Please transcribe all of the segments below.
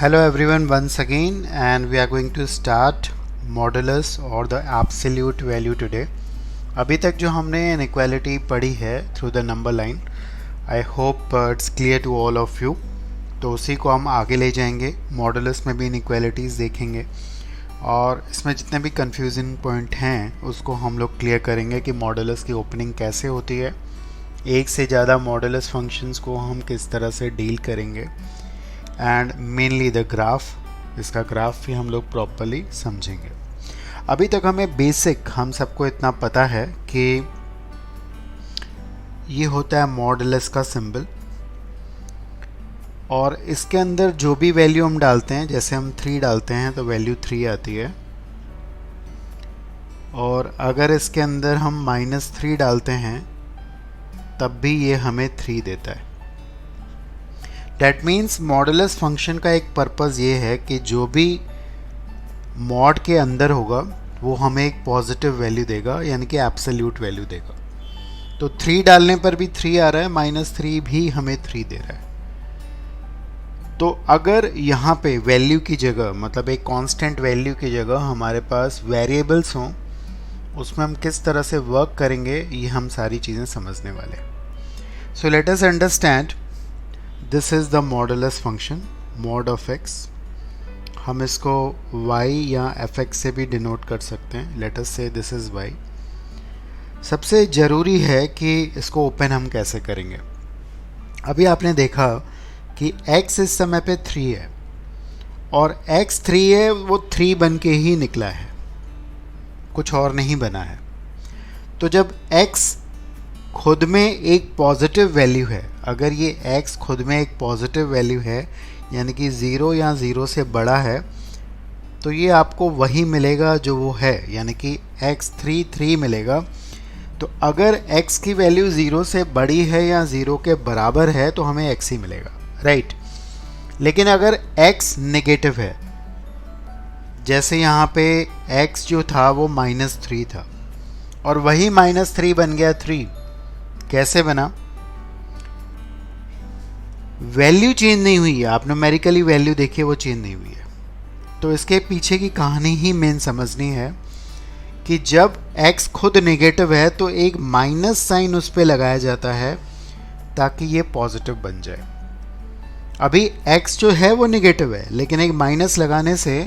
Hello everyone once again, and we are going to start modulus or the absolute value today. अभी तक जो हमने inequality पढ़ी है through the number line, I hope it's clear to all of you. तो उसी को हम आगे ले जाएंगे. मॉडुलस में भी inequalities देखेंगे और इसमें जितने भी कंफ्यूजिंग पॉइंट हैं उसको हम लोग क्लियर करेंगे कि मॉडुलस की ओपनिंग कैसे होती है, एक से ज़्यादा मॉडुलस फंक्शंस को हम किस तरह से डील करेंगे एंड मेनली द ग्राफ, इसका ग्राफ भी हम लोग प्रॉपरली समझेंगे. अभी तक हमें बेसिक हम सबको इतना पता है कि ये होता है मॉडुलस का सिंबल और इसके अंदर जो भी वैल्यू हम डालते हैं, जैसे हम 3 डालते हैं तो वैल्यू 3 आती है, और अगर इसके अंदर हम -3 डालते हैं तब भी ये हमें 3 देता है. डैट मीन्स मॉडुलस फंक्शन का एक पर्पज़ ये है कि जो भी मॉड के अंदर होगा वो हमें एक पॉजिटिव वैल्यू देगा, यानी कि एब्सोल्यूट वैल्यू देगा. तो 3 डालने पर भी 3 आ रहा है, -3 भी हमें 3 दे रहा है. तो अगर यहाँ पे वैल्यू की जगह, मतलब एक कांस्टेंट वैल्यू की जगह हमारे पास वेरिएबल्स हों, उसमें हम किस तरह से वर्क करेंगे ये हम सारी चीज़ें समझने वाले हैं. So let us understand. This is the modulus function mod of x. हम इसको y या fx से भी डिनोट कर सकते हैं. लेट अस से दिस इज़ y. सबसे ज़रूरी है कि इसको ओपन हम कैसे करेंगे. अभी आपने देखा कि x इस समय पे 3 है और x 3 है, वो 3 बन के ही निकला है, कुछ और नहीं बना है. तो जब x खुद में एक पॉजिटिव वैल्यू है, अगर ये x खुद में एक पॉजिटिव वैल्यू है यानी कि 0 या 0 से बड़ा है, तो ये आपको वही मिलेगा जो वो है, यानी कि x3 3 मिलेगा. तो अगर x की वैल्यू 0 से बड़ी है या 0 के बराबर है तो हमें x ही मिलेगा, राइट. लेकिन अगर x नेगेटिव है, जैसे यहाँ पे x जो था वो -3 था और वही -3 बन गया 3, कैसे बना? वैल्यू चेंज नहीं हुई है, आप न्यूमेरिकली वैल्यू देखिए वो चेंज नहीं हुई है. तो इसके पीछे की कहानी ही मेन समझनी है कि जब x खुद नेगेटिव है तो एक माइनस साइन उस पर लगाया जाता है ताकि ये पॉजिटिव बन जाए. अभी x जो है वो नेगेटिव है, लेकिन एक माइनस लगाने से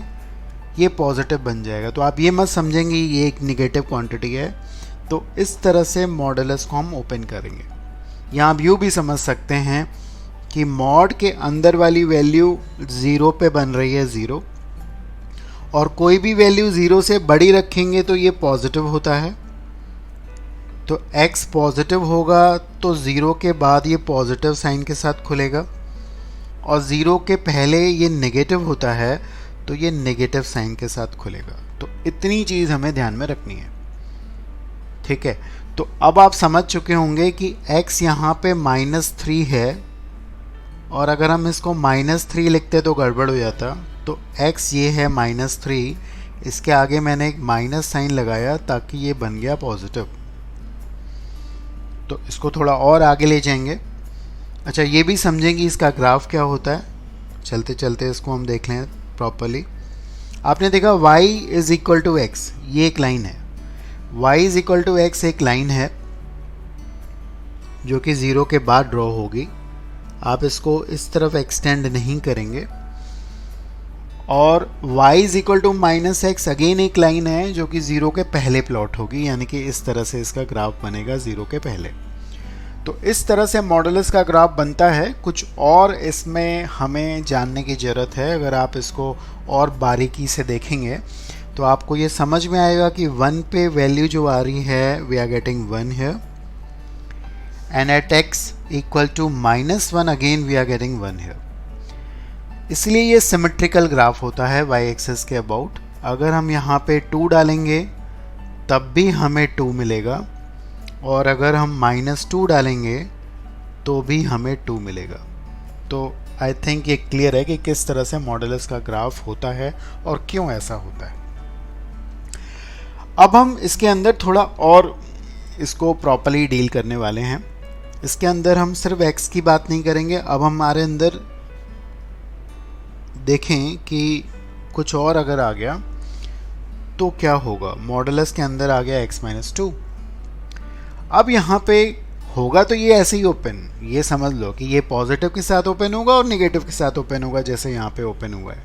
ये पॉजिटिव बन जाएगा. तो आप ये मत समझेंगे ये एक नेगेटिव क्वांटिटी है. तो इस तरह से मॉडुलस को हम ओपन करेंगे. यहाँ आप यूँ भी समझ सकते हैं कि मॉड के अंदर वाली वैल्यू 0 पे बन रही है 0, और कोई भी वैल्यू 0 से बड़ी रखेंगे तो ये पॉजिटिव होता है. तो x पॉजिटिव होगा तो 0 के बाद ये पॉजिटिव साइन के साथ खुलेगा, और 0 के पहले ये नेगेटिव होता है तो ये नेगेटिव साइन के साथ खुलेगा. तो इतनी चीज़ हमें ध्यान में रखनी है, ठीक है. तो अब आप समझ चुके होंगे कि x यहाँ पे -3 है, और अगर हम इसको -3 लिखते तो गड़बड़ हो जाता. तो x ये है -3, इसके आगे मैंने एक माइनस साइन लगाया ताकि ये बन गया पॉजिटिव. तो इसको थोड़ा और आगे ले जाएंगे. अच्छा, ये भी समझेंगे इसका ग्राफ क्या होता है. चलते चलते इसको हम देख लें प्रॉपरली. आपने देखा y = x, ये एक लाइन है. y = x एक लाइन है जो कि 0 के बाद ड्रॉ होगी. आप इसको इस तरफ एक्सटेंड नहीं करेंगे. और y -x अगेन एक लाइन है जो कि 0 के पहले प्लॉट होगी, यानी कि इस तरह से इसका ग्राफ बनेगा 0 के पहले. तो इस तरह से मॉडुलस का ग्राफ बनता है. कुछ और इसमें हमें जानने की ज़रूरत है. अगर आप इसको और बारीकी से देखेंगे तो आपको ये समझ में आएगा कि 1 पे वैल्यू जो आ रही है we are getting 1 here, and at x = -1 again we are getting 1 here. इसलिए ये सिमेट्रिकल ग्राफ होता है y एक्सिस के अबाउट. अगर हम यहाँ पे 2 डालेंगे तब भी हमें 2 मिलेगा, और अगर हम -2 डालेंगे तो भी हमें 2 मिलेगा. तो आई थिंक ये क्लियर है कि किस तरह से मॉडुलस का ग्राफ होता है और क्यों ऐसा होता है. अब हम इसके अंदर थोड़ा और इसको प्रॉपर्ली डील करने वाले हैं. इसके अंदर हम सिर्फ x की बात नहीं करेंगे, अब हमारे अंदर देखें कि कुछ और अगर आ गया तो क्या होगा, मॉडुलस के अंदर आ गया x-2। अब यहाँ पे होगा तो ये ऐसे ही ओपन, ये समझ लो कि ये पॉजिटिव के साथ ओपन होगा और नेगेटिव के साथ ओपन होगा, जैसे यहाँ पे ओपन हुआ है।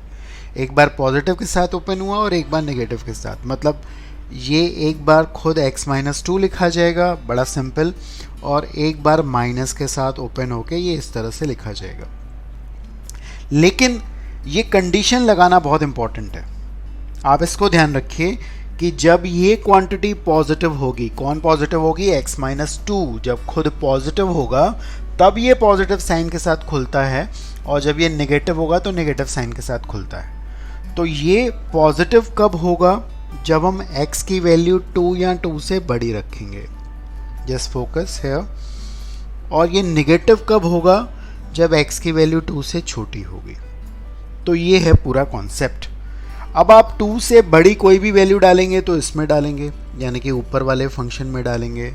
एक बार पॉजिटिव के साथ ओपन हुआ और एक बार नेगेटिव के साथ, मतलब ये एक बार खुद x-2 लिखा जाएगा, बड़ा सिंपल, और एक बार माइनस के साथ ओपन होके ये इस तरह से लिखा जाएगा। लेकिन ये कंडीशन लगाना बहुत इंपॉर्टेंट है, आप इसको ध्यान रखिए कि जब ये क्वांटिटी पॉजिटिव होगी, कौन पॉजिटिव होगी, x-2, जब खुद पॉजिटिव होगा तब ये पॉजिटिव साइन के साथ खुलता है, और जब ये नेगेटिव होगा तो नेगेटिव साइन के साथ खुलता है। तो ये पॉजिटिव कब होगा, जब हम x की वैल्यू 2 या 2 से बड़ी रखेंगे, जस्ट फोकस है। और ये नेगेटिव कब होगा, जब x की वैल्यू 2 से छोटी होगी। तो ये है पूरा कॉन्सेप्ट। अब आप 2 से बड़ी कोई भी वैल्यू डालेंगे तो इसमें डालेंगे, यानी कि ऊपर वाले फंक्शन में डालेंगे,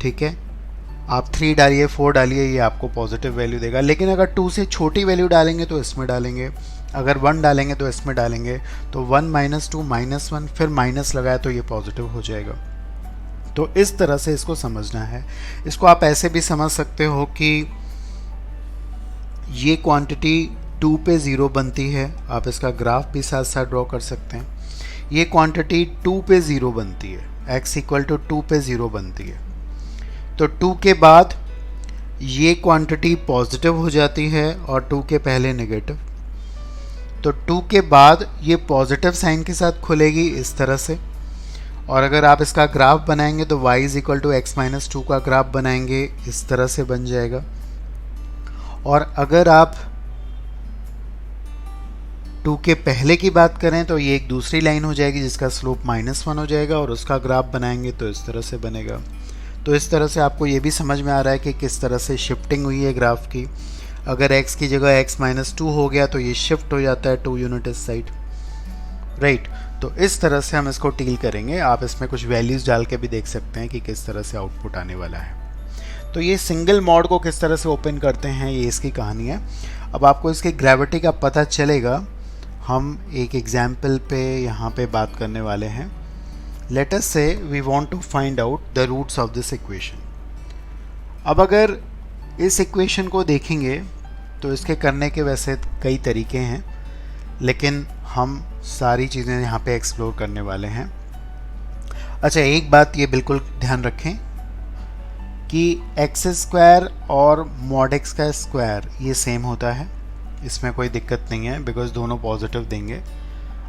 ठीक है। आप 3 डालिए, 4 डालिए, ये आपको पॉजिटिव वैल्यू देगा। लेकिन अगर 2 से छोटी वैल्यू डालेंगे तो इसमें डालेंगे, अगर 1 डालेंगे तो इसमें डालेंगे। तो 1 - 2 -1, फिर माइनस लगाया तो ये पॉजिटिव हो जाएगा। तो इस तरह से इसको समझना है। इसको आप ऐसे भी समझ सकते हो कि ये क्वांटिटी 2 पे 0 बनती है, आप इसका ग्राफ भी साथ साथ ड्रॉ कर सकते हैं। ये क्वांटिटी 2 पे 0 बनती है, x = 2 पे 0 बनती है। तो 2 के बाद ये क्वांटिटी पॉजिटिव हो जाती है और 2 के पहले नेगेटिव। तो 2 के बाद ये पॉजिटिव साइन के साथ खुलेगी इस तरह से। और अगर आप इसका ग्राफ बनाएंगे तो y = x-2 का ग्राफ बनाएंगे, इस तरह से बन जाएगा। और अगर आप 2 के पहले की बात करें तो ये एक दूसरी लाइन हो जाएगी जिसका स्लोप -1 हो जाएगा, और उसका ग्राफ बनाएंगे तो इस तरह से बनेगा। तो इस तरह से आपको ये भी समझ में आ रहा है कि किस तरह से शिफ्टिंग हुई है ग्राफ की। अगर x की जगह x-2 हो गया तो ये शिफ्ट हो जाता है 2 यूनिट इस साइड, राइट। तो इस तरह से हम इसको डील करेंगे। आप इसमें कुछ वैल्यूज़ डाल के भी देख सकते हैं कि किस तरह से आउटपुट आने वाला है। तो ये सिंगल मॉड को किस तरह से ओपन करते हैं, ये इसकी कहानी है। अब आपको इसकी ग्रेविटी का पता चलेगा, हम एक एग्जाम्पल पे यहाँ पे बात करने वाले हैं। Let us say we want to find out the roots of this equation. अब अगर इस इक्वेशन को देखेंगे तो इसके करने के वैसे कई तरीके हैं, लेकिन हम सारी चीज़ें यहाँ पे एक्सप्लोर करने वाले हैं। अच्छा, एक बात ये बिल्कुल ध्यान रखें कि x² और mod x का स्क्वायर ये सेम होता है, इसमें कोई दिक्कत नहीं है, बिकॉज दोनों पॉजिटिव देंगे।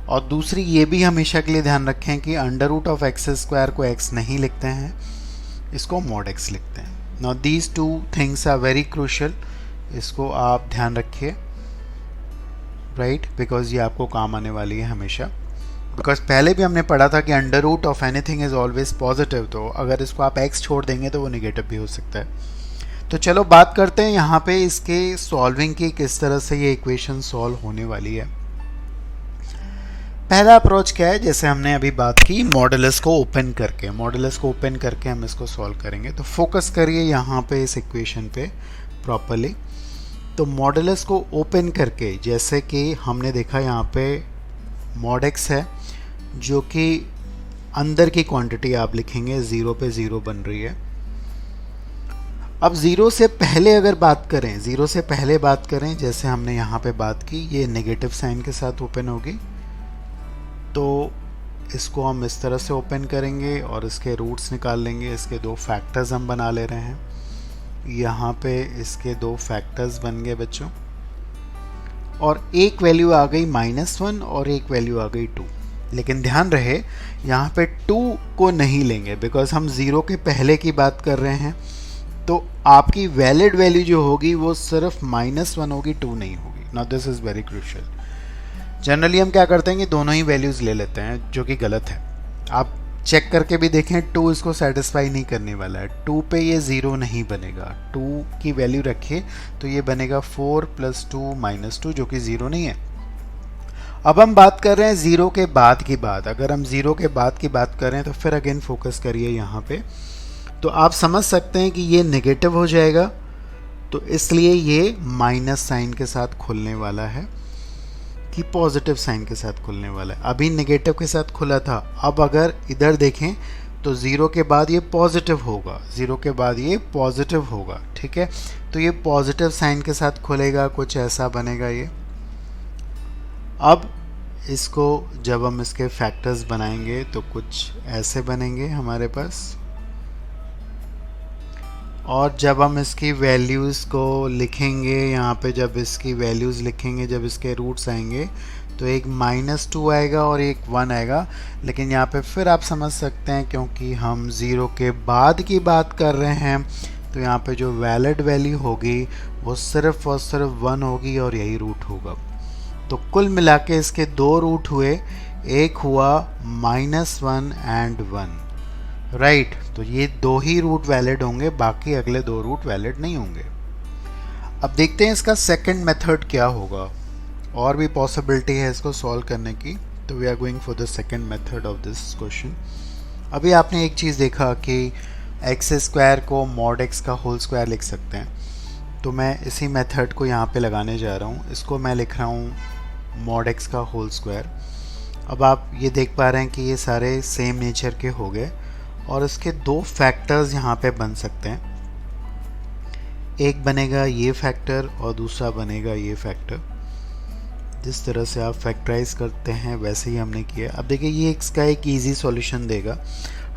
और दूसरी ये भी हमेशा के लिए ध्यान रखें कि √(x² को x नहीं लिखते हैं, इसको mod x लिखते हैं। Now these 2 things are very crucial, इसको आप ध्यान रखिए, राइट, बिकॉज ये आपको काम आने वाली है हमेशा। बिकॉज पहले भी हमने पढ़ा था कि under root of anything is always positive, तो अगर इसको आप x छोड़ देंगे तो वो नेगेटिव भी हो सकता है। तो चलो बात करते हैं यहाँ पे इसके सॉल्विंग की, किस तरह से ये इक्वेशन सॉल्व होने वाली है। पहला अप्रोच क्या है, जैसे हमने अभी बात की मॉडुलस को ओपन करके, मॉडुलस को ओपन करके हम इसको सॉल्व करेंगे। तो फोकस करिए यहाँ पे इस इक्वेशन पे प्रॉपरली। तो मॉडुलस को ओपन करके, जैसे कि हमने देखा यहाँ पे mod x है जो कि अंदर की क्वांटिटी आप लिखेंगे, 0 पे 0 बन रही है। अब 0 से पहले अगर बात करें, 0 से पहले बात करें, जैसे हमने यहाँ पे बात की, ये नेगेटिव साइन के साथ ओपन होगी, तो इसको हम इस तरह से ओपन करेंगे और इसके रूट्स निकाल लेंगे। इसके 2 फैक्टर्स हम बना ले रहे हैं, यहाँ पे इसके 2 फैक्टर्स बन गए बच्चों, और एक वैल्यू आ गई -1 और एक वैल्यू आ गई 2। लेकिन ध्यान रहे यहाँ पे 2 को नहीं लेंगे, बिकॉज हम 0 के पहले की बात कर रहे हैं। तो आपकी वैलिड वैल्यू जो होगी वो सिर्फ -1 होगी, 2 नहीं होगी। Now this is very crucial. Generally हम क्या करते हैं कि दोनों ही वैल्यूज़ ले लेते हैं, जो कि गलत है। आप चेक करके भी देखें, 2 इसको सेटिस्फाई नहीं करने वाला है। 2 पे ये 0 नहीं बनेगा, 2 की वैल्यू रखिए तो ये बनेगा 4 + 2 - 2, जो कि 0 नहीं है। अब हम बात कर रहे हैं 0 के बाद की बात। अगर हम 0 के बाद की बात करें तो फिर अगेन फोकस करिए यहाँ पे, तो आप समझ सकते हैं कि ये नेगेटिव हो जाएगा तो इसलिए ये माइनस साइन के साथ खुलने वाला है कि पॉजिटिव साइन के साथ खुलने वाला है। अभी नेगेटिव के साथ खुला था, अब अगर इधर देखें तो ज़ीरो के बाद ये पॉजिटिव होगा, ज़ीरो के बाद ये पॉजिटिव होगा, ठीक है। तो ये पॉजिटिव साइन के साथ खुलेगा, कुछ ऐसा बनेगा ये। अब इसको जब हम इसके फैक्टर्स बनाएंगे तो कुछ ऐसे बनेंगे हमारे पास, और जब हम इसकी वैल्यूज़ को लिखेंगे यहाँ पे, जब इसकी वैल्यूज़ लिखेंगे, जब इसके रूट्स आएंगे तो एक -2 आएगा और एक 1 आएगा। लेकिन यहाँ पे फिर आप समझ सकते हैं क्योंकि हम ज़ीरो के बाद की बात कर रहे हैं तो यहाँ पे जो वैलिड वैल्यू होगी वो सिर्फ और सिर्फ 1 होगी और यही रूट होगा। तो कुल मिला के इसके दो रूट हुए, एक हुआ -1 एंड 1, राइट। तो ये दो ही रूट वैलिड होंगे, बाकी अगले दो रूट वैलिड नहीं होंगे। अब देखते हैं इसका सेकंड मेथड क्या होगा। और भी पॉसिबिलिटी है इसको सॉल्व करने की, तो we are going for the second method of this question. अभी आपने एक चीज़ देखा कि एक्स स्क्वायर को मॉड एक्स का होल स्क्वायर लिख सकते हैं, तो मैं इसी मेथड को यहाँ पे लगाने जा रहा हूँ। इसको मैं लिख रहा हूँ मॉड एक्स का होल स्क्वायर। अब आप ये देख पा रहे हैं कि ये सारे सेम नेचर के हो गए और इसके दो फैक्टर्स यहाँ पे बन सकते हैं। एक बनेगा ये फैक्टर और दूसरा बनेगा ये फैक्टर। जिस तरह से आप फैक्टराइज करते हैं वैसे ही हमने किया। अब देखिए ये इसका एक इजी सॉल्यूशन देगा।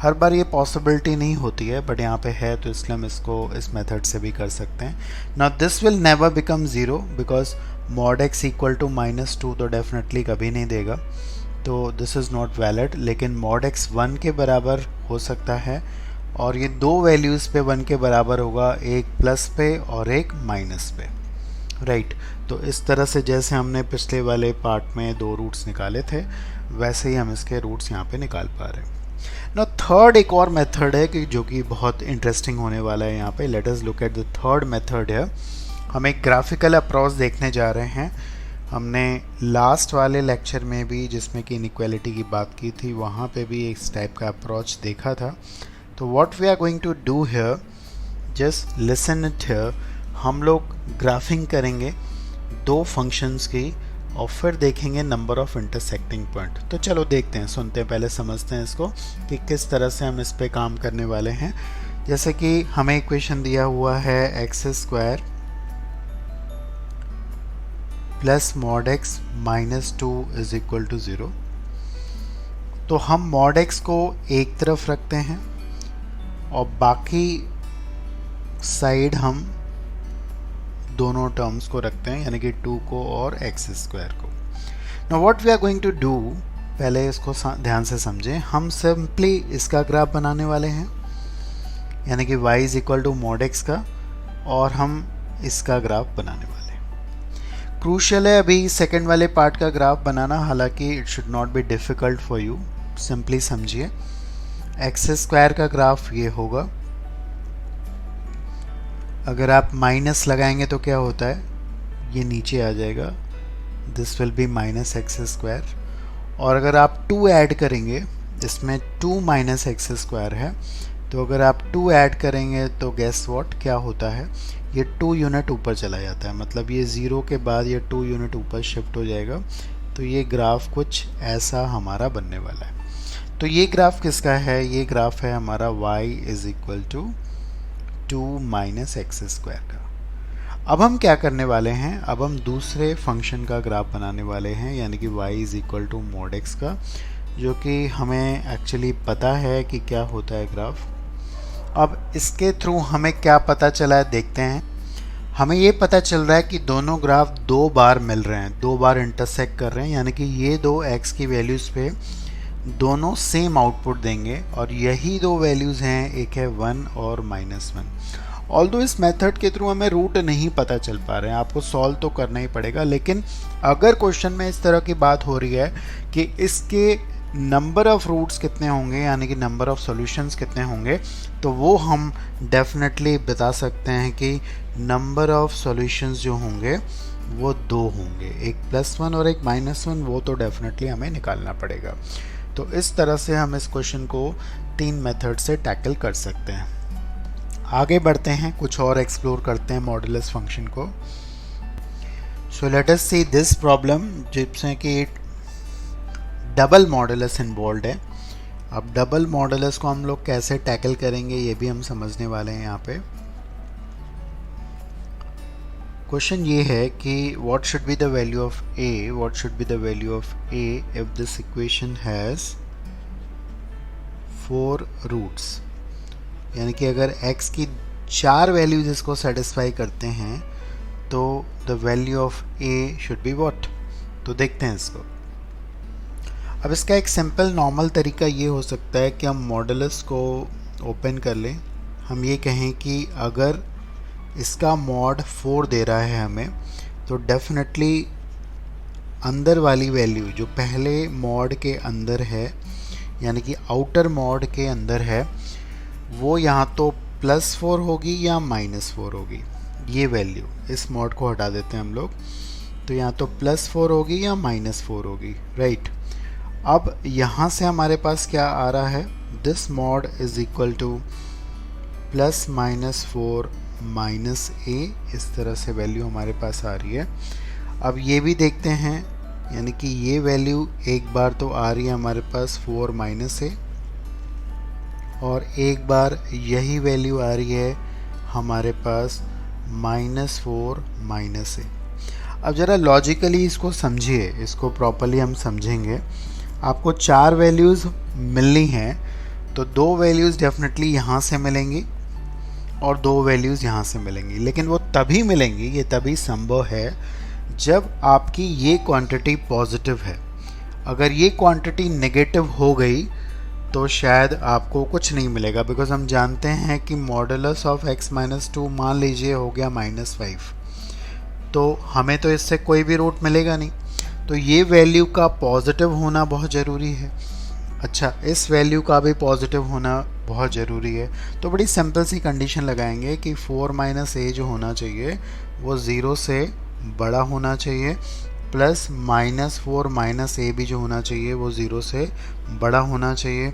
हर बार ये पॉसिबिलिटी नहीं होती है, बट यहाँ पे है तो इसलिए हम इसको इस मेथड से भी कर सकते हैं। Now this will never become zero because mod x equal to -2 तो डेफिनेटली कभी नहीं देगा, तो दिस इज़ नॉट वैलिड। लेकिन मॉड एक्स 1 के बराबर हो सकता है और ये दो वैल्यूज़ पे 1 के बराबर होगा, एक प्लस पे और एक माइनस पे, राइट। तो इस तरह से जैसे हमने पिछले वाले पार्ट में दो रूट्स निकाले थे वैसे ही हम इसके रूट्स यहाँ पे निकाल पा रहे हैं। ना थर्ड एक और मेथड है कि जो कि बहुत इंटरेस्टिंग होने वाला है यहाँ पे। Let us look at the third method है। हम एक ग्राफिकल अप्रोच देखने जा रहे हैं। हमने लास्ट वाले लेक्चर में भी जिसमें कि इनइक्वालिटी की बात की थी वहाँ पे भी इस टाइप का अप्रोच देखा था। तो what we are going to do here, just listen it here. हम लोग ग्राफिंग करेंगे दो फंक्शंस की और फिर देखेंगे नंबर ऑफ इंटरसेक्टिंग पॉइंट। तो चलो देखते हैं, सुनते हैं, पहले समझते हैं इसको कि किस तरह से हम इस पे काम करने वाले हैं। जैसे कि हमें इक्वेशन दिया हुआ है x square plus mod x -2 is equal to 0। तो हम मॉड एक्स को एक तरफ रखते हैं और बाकी साइड हम दोनों टर्म्स को रखते हैं, यानी कि 2 को और एक्स स्क्वायर को। Now what we are going to do, पहले इसको ध्यान से समझें। हम सिंपली इसका ग्राफ बनाने वाले हैं, यानी कि y is equal to mod x का, और हम इसका ग्राफ बनाने वाले हैं। क्रूशियल है अभी सेकंड वाले पार्ट का ग्राफ बनाना, हालांकि it should not be difficult for you. Simply समझिए, एक्स स्क्वायर का ग्राफ ये होगा। अगर आप माइनस लगाएंगे तो क्या होता है, ये नीचे आ जाएगा, this will be minus x square. और अगर आप 2 ऐड करेंगे, इसमें 2 माइनस एक्स स्क्वायर है, तो अगर आप 2 ऐड करेंगे तो गेस व्हाट क्या होता है, ये 2 यूनिट ऊपर चला जाता है। मतलब ये 0 के बाद ये 2 यूनिट ऊपर शिफ्ट हो जाएगा। तो ये ग्राफ कुछ ऐसा हमारा बनने वाला है। तो ये ग्राफ किसका है, ये ग्राफ है हमारा y is equal to 2 minus x square का। अब हम क्या करने वाले हैं, अब हम दूसरे फंक्शन का ग्राफ बनाने वाले हैं, यानी कि y is equal to mod x का, जो कि हमें एक्चुअली पता है कि क्या होता है ग्राफ। अब इसके थ्रू हमें क्या पता चला है देखते हैं। हमें ये पता चल रहा है कि दोनों ग्राफ 2 बार मिल रहे हैं, 2 बार इंटरसेक्ट कर रहे हैं, यानी कि ये दो x की वैल्यूज़ पे दोनों सेम आउटपुट देंगे, और यही दो वैल्यूज़ हैं, एक है 1 और -1। ऑल्दो इस मेथड के थ्रू हमें रूट नहीं पता चल पा रहे हैं, आपको सॉल्व तो करना ही पड़ेगा। लेकिन अगर क्वेश्चन में इस तरह की बात हो रही है कि इसके नंबर ऑफ रूट्स कितने होंगे, यानी कि नंबर ऑफ सॉल्यूशंस कितने होंगे, तो वो हम डेफिनेटली बता सकते हैं कि नंबर ऑफ सॉल्यूशंस जो होंगे वो 2 होंगे, एक +1 और एक -1, वो तो डेफिनेटली हमें निकालना पड़ेगा। तो इस तरह से हम इस क्वेश्चन को 3 मेथड से टैकल कर सकते हैं। आगे बढ़ते हैं, कुछ और एक्सप्लोर करते हैं मॉडुलस फंक्शन को। So let us see this problem जिसमें कि डबल मॉडुलस इन्वॉल्व है। अब डबल मॉडुलस को हम लोग कैसे टैकल करेंगे ये भी हम समझने वाले हैं। यहाँ पे क्वेश्चन ये है कि what should be the value of a, what should be the value of a if this equation has 4 roots, यानी कि अगर x की 4 वैल्यूज इसको सेटिस्फाई करते हैं तो the value of a should be what. तो देखते हैं इसको। अब इसका एक सिंपल नॉर्मल तरीका ये हो सकता है कि हम मॉडुलस को ओपन कर लें, हम ये कहें कि अगर इसका मॉड 4 दे रहा है हमें, तो डेफिनेटली अंदर वाली वैल्यू जो पहले मॉड के अंदर है, यानी कि आउटर मॉड के अंदर है, वो यहाँ तो +4 होगी या -4 होगी। ये वैल्यू इस मॉड को हटा देते हैं हम लोग, तो यहाँ तो +4 होगी या -4 होगी, राइट। अब यहाँ से हमारे पास क्या आ रहा है, this mod is equal to +-4 -a, इस तरह से वैल्यू हमारे पास आ रही है। अब ये भी देखते हैं, यानी कि ये वैल्यू एक बार तो आ रही है हमारे पास 4 -a, और एक बार यही वैल्यू आ रही है हमारे पास -4 -a। अब ज़रा लॉजिकली इसको समझिए, इसको प्रॉपरली हम समझेंगे। आपको 4 वैल्यूज़ मिलनी हैं, तो 2 वैल्यूज़ डेफिनेटली यहाँ से मिलेंगी और 2 वैल्यूज़ यहाँ से मिलेंगी, लेकिन वो तभी मिलेंगी, ये तभी संभव है जब आपकी ये क्वांटिटी पॉजिटिव है। अगर ये क्वांटिटी नेगेटिव हो गई तो शायद आपको कुछ नहीं मिलेगा, बिकॉज हम जानते हैं कि मॉडुलस ऑफ x - 2 मान लीजिए हो गया -5, तो हमें तो इससे कोई भी रूट मिलेगा नहीं, तो ये वैल्यू का पॉजिटिव होना बहुत ज़रूरी है। अच्छा, इस वैल्यू का भी पॉजिटिव होना बहुत ज़रूरी है। तो बड़ी सिंपल सी कंडीशन लगाएंगे कि 4 - a जो होना चाहिए वो 0 से बड़ा होना चाहिए, प्लस -4 - a भी जो होना चाहिए वो 0 से बड़ा होना चाहिए।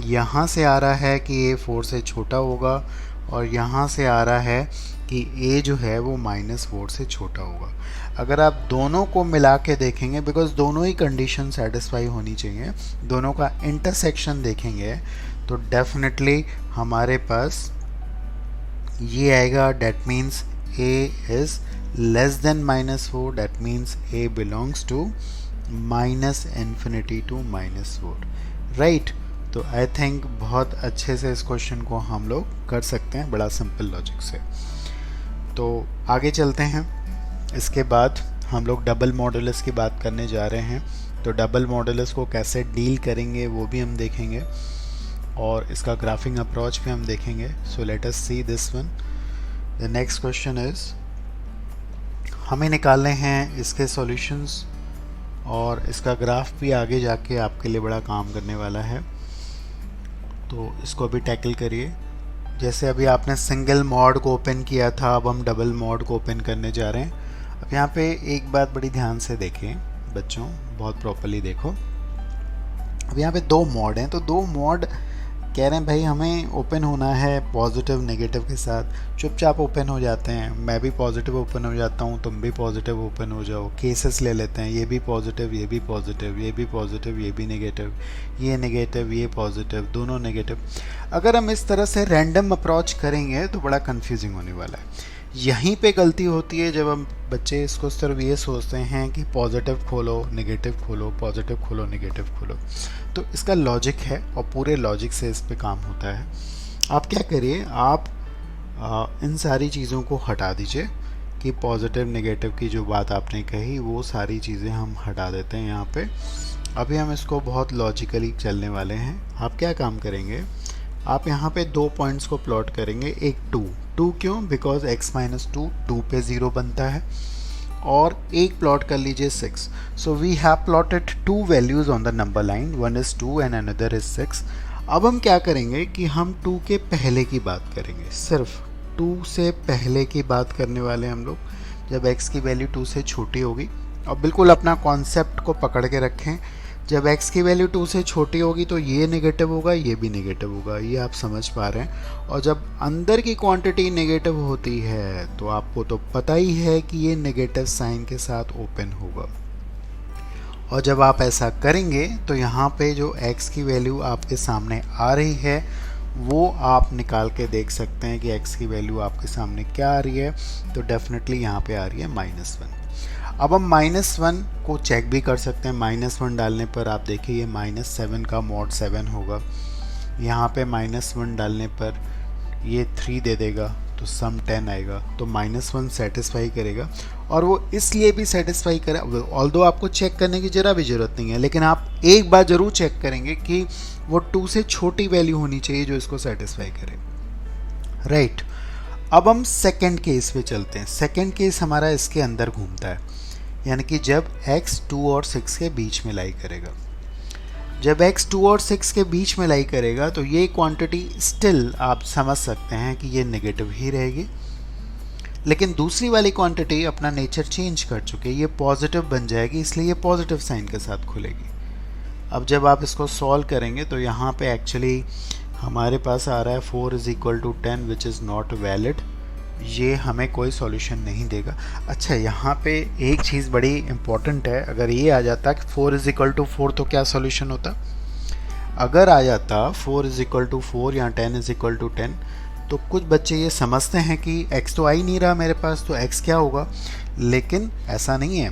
यहाँ से आ रहा है कि a 4 से छोटा होगा, और यहाँ से आ रहा है कि a जो है वो -4 से छोटा होगा। अगर आप दोनों को मिला के देखेंगे, बिकॉज दोनों ही कंडीशन सेटिस्फाई होनी चाहिए, दोनों का इंटरसेक्शन देखेंगे, तो डेफिनेटली हमारे पास ये आएगा, that means a is less than -4, that means a belongs to -infinity to -4, right। तो आई थिंक बहुत अच्छे से इस क्वेश्चन को हम लोग कर सकते हैं, बड़ा सिंपल लॉजिक से। तो आगे चलते हैं। इसके बाद हम लोग डबल मॉडुलस की बात करने जा रहे हैं, तो डबल मॉडुलस को कैसे डील करेंगे वो भी हम देखेंगे, और इसका ग्राफिंग अप्रोच भी हम देखेंगे। So let us see this one. The next question is, हमें निकालने हैं इसके सॉल्यूशंस, और इसका ग्राफ भी आगे जाके आपके लिए बड़ा काम करने वाला है, तो इसको भी टैकल करिए। जैसे अभी आपने सिंगल मॉड को ओपन किया था, अब हम डबल मॉड को ओपन करने जा रहे हैं। अब यहाँ पे एक बात बड़ी ध्यान से देखें बच्चों, बहुत प्रॉपरली देखो। अब यहाँ पे 2 मॉड हैं, तो 2 मॉड कह रहे हैं भाई हमें ओपन होना है पॉजिटिव नेगेटिव के साथ, चुपचाप ओपन हो जाते हैं। मैं भी पॉजिटिव ओपन हो जाता हूँ, तुम भी पॉजिटिव ओपन हो जाओ। केसेस ले लेते हैं, ये भी पॉजिटिव, ये भी पॉजिटिव, ये भी पॉजिटिव, ये भी नेगेटिव, ये नेगेटिव, ये पॉजिटिव, दोनों नेगेटिव। अगर हम इस तरह से रैंडम अप्रोच करेंगे तो बड़ा कन्फ्यूजिंग होने वाला है। यहीं पे गलती होती है जब हम बच्चे इसको सिर्फ ये सोचते हैं कि पॉजिटिव खोलो नेगेटिव खोलो, पॉजिटिव खोलो नेगेटिव खोलो। तो इसका लॉजिक है, और पूरे लॉजिक से इस पे काम होता है। आप क्या करिए, आप इन सारी चीज़ों को हटा दीजिए कि पॉजिटिव नेगेटिव की जो बात आपने कही वो सारी चीज़ें हम हटा देते हैं यहाँ पे। अभी हम इसको बहुत लॉजिकली चलने वाले हैं। आप क्या काम करेंगे, आप यहाँ पे 2 पॉइंट्स को प्लॉट करेंगे। एक 2 क्यों, बिकॉज x - 2 पे 0 बनता है, और एक प्लॉट कर लीजिए 6। So we have plotted 2 values on the number line, one is 2 and another is 6। अब हम क्या करेंगे कि हम 2 के पहले की बात करेंगे, सिर्फ 2 से पहले की बात करने वाले हम लोग, जब x की वैल्यू 2 से छोटी होगी। और बिल्कुल अपना कॉन्सेप्ट को पकड़ के रखें, जब x की वैल्यू 2 से छोटी होगी तो ये नेगेटिव होगा, ये भी नेगेटिव होगा, ये आप समझ पा रहे हैं। और जब अंदर की क्वांटिटी नेगेटिव होती है तो आपको तो पता ही है कि ये नेगेटिव साइन के साथ ओपन होगा। और जब आप ऐसा करेंगे तो यहाँ पे जो x की वैल्यू आपके सामने आ रही है वो आप निकाल के देख सकते हैं कि x की वैल्यू आपके सामने क्या आ रही है। तो डेफिनेटली यहाँ पे आ रही है -1। अब हम -1 को चेक भी कर सकते हैं। -1 डालने पर आप देखिए ये -7 का mod 7 होगा। यहाँ पे -1 डालने पर ये 3 दे देगा तो सम 10 आएगा। तो -1 सेटिस्फाई करेगा और वो इसलिए भी सेटिस्फाई करे, ऑल्दो आपको चेक करने की ज़रा भी ज़रूरत नहीं है, लेकिन आप एक बार ज़रूर चेक करेंगे कि वो 2 से छोटी वैल्यू होनी चाहिए जो इसको सेटिस्फाई करे। राइट, अब हम सेकंड केस पे चलते हैं। सेकंड केस हमारा इसके अंदर घूमता है, यानी कि जब x 2 और 6 के बीच में लाई करेगा। जब x 2 और 6 के बीच में लाई करेगा तो ये क्वांटिटी स्टिल आप समझ सकते हैं कि ये नेगेटिव ही रहेगी, लेकिन दूसरी वाली क्वांटिटी अपना नेचर चेंज कर चुकी है, ये पॉजिटिव बन जाएगी, इसलिए ये पॉजिटिव साइन के साथ खुलेगी। अब जब आप इसको सॉल्व करेंगे तो यहाँ पे एक्चुअली हमारे पास आ रहा है 4 = 10 विच इज़ नॉट वैलिड। ये हमें कोई सॉल्यूशन नहीं देगा। अच्छा, यहाँ पे एक चीज़ बड़ी इम्पॉर्टेंट है, अगर ये आ जाता कि 4 = 4 तो क्या सॉल्यूशन होता? अगर आ जाता 4 = 4 या 10 = 10 तो कुछ बच्चे ये समझते हैं कि x तो आ ही नहीं रहा मेरे पास, तो x क्या होगा, लेकिन ऐसा नहीं है।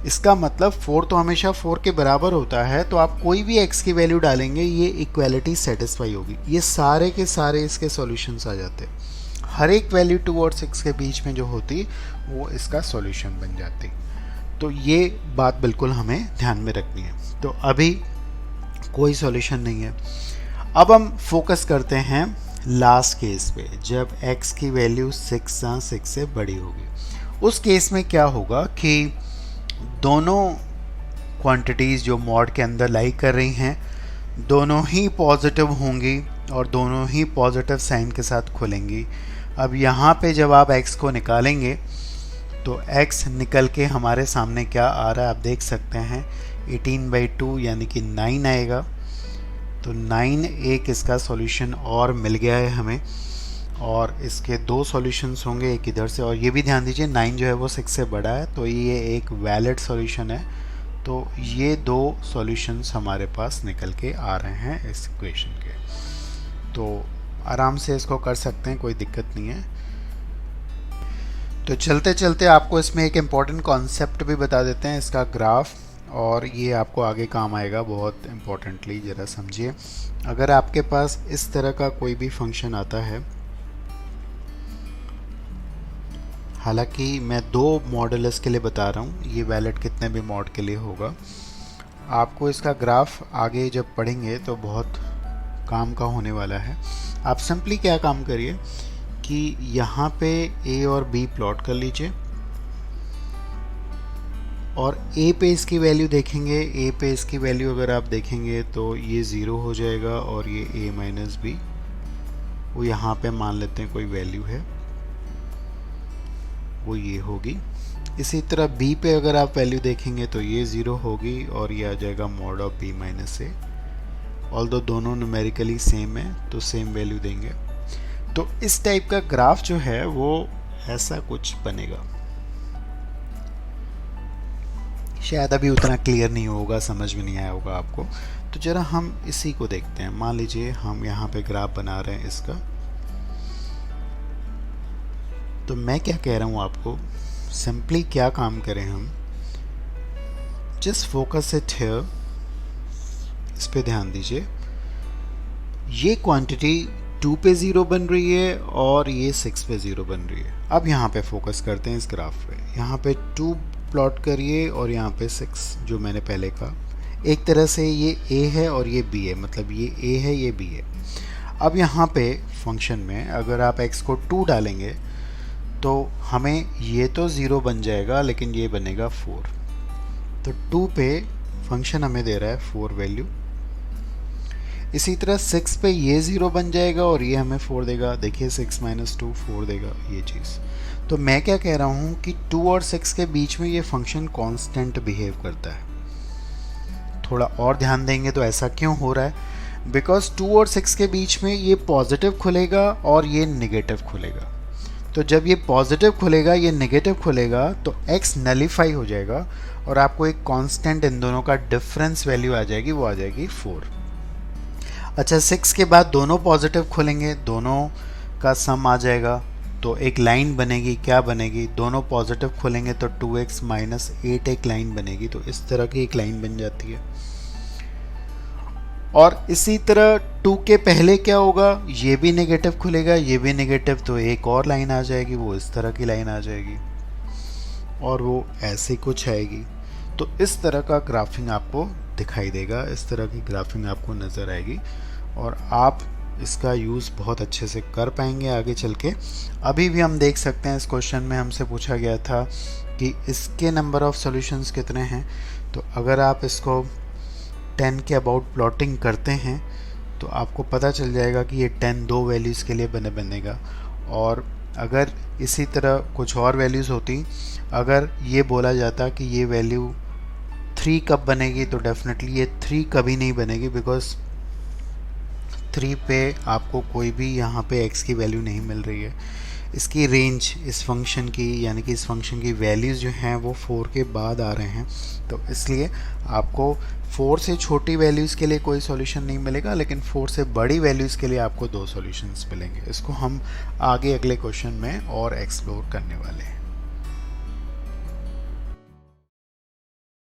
इसका मतलब 4 तो हमेशा 4 के बराबर होता है, तो आप कोई भी x की वैल्यू डालेंगे ये इक्वालिटी सेटिस्फाई होगी। ये सारे के सारे इसके सॉल्यूशंस आ जाते हैं। हर एक वैल्यू 2 और 6 के बीच में जो होती वो इसका सॉल्यूशन बन जाती। तो ये बात बिल्कुल हमें ध्यान में रखनी है। तो अभी कोई सॉल्यूशन नहीं है। अब हम फोकस करते हैं लास्ट केस पे, जब x की वैल्यू 6 या 6 से बड़ी होगी। उस केस में क्या होगा कि दोनों क्वांटिटीज़ जो मॉड के अंदर लाई कर रही हैं दोनों ही पॉजिटिव होंगी और दोनों ही पॉजिटिव साइन के साथ खुलेंगी। अब यहाँ पे जब आप x को निकालेंगे तो x निकल के हमारे सामने क्या आ रहा है आप देख सकते हैं, 18/2 यानी कि 9 आएगा। तो 9 एक इसका सॉल्यूशन और मिल गया है हमें, और इसके दो सॉल्यूशंस होंगे, एक इधर से, और ये भी ध्यान दीजिए 9 जो है वो 6 से बड़ा है, तो ये एक वैलिड सॉल्यूशन है। तो ये दो सॉल्यूशंस हमारे पास निकल के आ रहे हैं इस इक्वेशन के। तो आराम से इसको कर सकते हैं, कोई दिक्कत नहीं है। तो चलते चलते आपको इसमें एक इम्पॉर्टेंट कॉन्सेप्ट भी बता देते हैं, इसका ग्राफ, और ये आपको आगे काम आएगा बहुत इम्पोर्टेंटली, ज़रा समझिए। अगर आपके पास इस तरह का कोई भी फंक्शन आता है, हालांकि मैं दो मॉडल्स के लिए बता रहा हूँ, ये वैलिड कितने भी मॉड के लिए होगा। आपको इसका ग्राफ आगे जब पढ़ेंगे तो बहुत काम का होने वाला है। आप सिंपली क्या काम करिए कि यहाँ पे a और b प्लॉट कर लीजिए, और a पे इसकी वैल्यू देखेंगे। a पे इसकी वैल्यू अगर आप देखेंगे तो ये 0 हो जाएगा, और ये a - b वो यहाँ पे मान लेते हैं कोई वैल्यू है, वो ये होगी। इसी तरह b पे अगर आप वैल्यू देखेंगे तो ये 0 होगी, और ये आ जाएगा mod of b - a। Although दोनों न्यूमेरिकली सेम है तो सेम वैल्यू देंगे। तो इस टाइप का ग्राफ जो है वो ऐसा कुछ बनेगा। शायद अभी उतना क्लियर नहीं होगा, समझ में नहीं आया होगा आपको। तो जरा हम इसी को देखते हैं। मान लीजिए हम यहाँ पे ग्राफ बना रहे हैं इसका। तो मैं क्या कह रहा हूँ आपको, सिंपली क्या काम करें हम, जस्ट फोकस इट हियर, इस पे ध्यान दीजिए। ये क्वांटिटी 2 पे 0 बन रही है और ये 6 पे 0 बन रही है। अब यहाँ पे फोकस करते हैं इस ग्राफ पे। यहाँ पे 2 प्लॉट करिए और यहाँ पे 6, जो मैंने पहले कहा। एक तरह से ये a है और ये b है, मतलब ये a है ये b है। अब यहाँ पे फंक्शन में अगर आप x को 2 डालेंगे तो हमें ये तो 0 बन जाएगा, लेकिन ये बनेगा 4। तो 2 पे फंक्शन हमें दे रहा है 4 वैल्यू। इसी तरह 6 पे ये 0 बन जाएगा और ये हमें 4 देगा। देखिए 6 - 2 4 देगा ये चीज़। तो मैं क्या कह रहा हूँ कि 2 और 6 के बीच में ये फंक्शन कांस्टेंट बिहेव करता है। थोड़ा और ध्यान देंगे तो ऐसा क्यों हो रहा है, बिकॉज 2 और 6 के बीच में ये पॉजिटिव खुलेगा और ये नेगेटिव खुलेगा। तो जब ये पॉजिटिव खुलेगा, ये नेगेटिव खुलेगा, तो x नलीफाई हो जाएगा और आपको एक कांस्टेंट इन दोनों का डिफरेंस वैल्यू आ जाएगी, वो आ जाएगी 4। अच्छा, 6 के बाद दोनों पॉजिटिव खुलेंगे, दोनों का सम आ जाएगा, तो एक लाइन बनेगी। क्या बनेगी? दोनों पॉजिटिव खुलेंगे तो 2x माइनस 8 एक लाइन बनेगी। तो इस तरह की एक लाइन बन जाती है। और इसी तरह 2 के पहले क्या होगा? ये भी नेगेटिव खुलेगा, ये भी नेगेटिव, तो एक और लाइन आ जाएगी, वो इस तरह की लाइन आ जाएगी और वो ऐसे कुछ आएगी। तो इस तरह का ग्राफिंग आपको दिखाई देगा, इस तरह की ग्राफिंग आपको नज़र आएगी और आप इसका यूज़ बहुत अच्छे से कर पाएंगे आगे चल के। अभी भी हम देख सकते हैं, इस क्वेश्चन में हमसे पूछा गया था कि इसके नंबर ऑफ़ सॉल्यूशंस कितने हैं। तो अगर आप इसको 10 के अबाउट प्लॉटिंग करते हैं तो आपको पता चल जाएगा कि ये 10 दो वैल्यूज़ के लिए बनेगा। और अगर इसी तरह कुछ और वैल्यूज़ होती, अगर ये बोला जाता कि ये वैल्यू 3 कब बनेगी, तो डेफिनेटली ये 3 कभी नहीं बनेगी, बिकॉज 3 पे आपको कोई भी यहाँ पे x की वैल्यू नहीं मिल रही है। इसकी रेंज इस फंक्शन की, यानी कि इस फंक्शन की वैल्यूज़ जो हैं वो 4 के बाद आ रहे हैं, तो इसलिए आपको 4 से छोटी वैल्यूज़ के लिए कोई सॉल्यूशन नहीं मिलेगा, लेकिन 4 से बड़ी वैल्यूज़ के लिए आपको 2 सॉल्यूशंस मिलेंगे। इसको हम आगे अगले क्वेश्चन में और एक्सप्लोर करने वाले हैं।